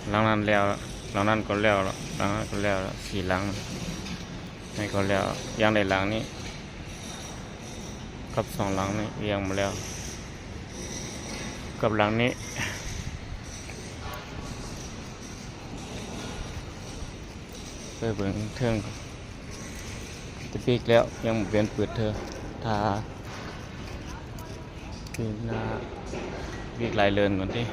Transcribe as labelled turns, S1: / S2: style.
S1: หลังนั้นแล้วหลังนั้นก็แล้วหลังนั้นก็แล้ว4 หลังนี่ก็แล้วยังในหลังนี้กับ2 หลังนี้ยังมาแล้วกับหลังนี้ไปเบิ่งเทิงจะปีกแล้วยังเปลี่ยนเปิดเธอถ้าปีกหน้าปีกลายเลินก่อนที่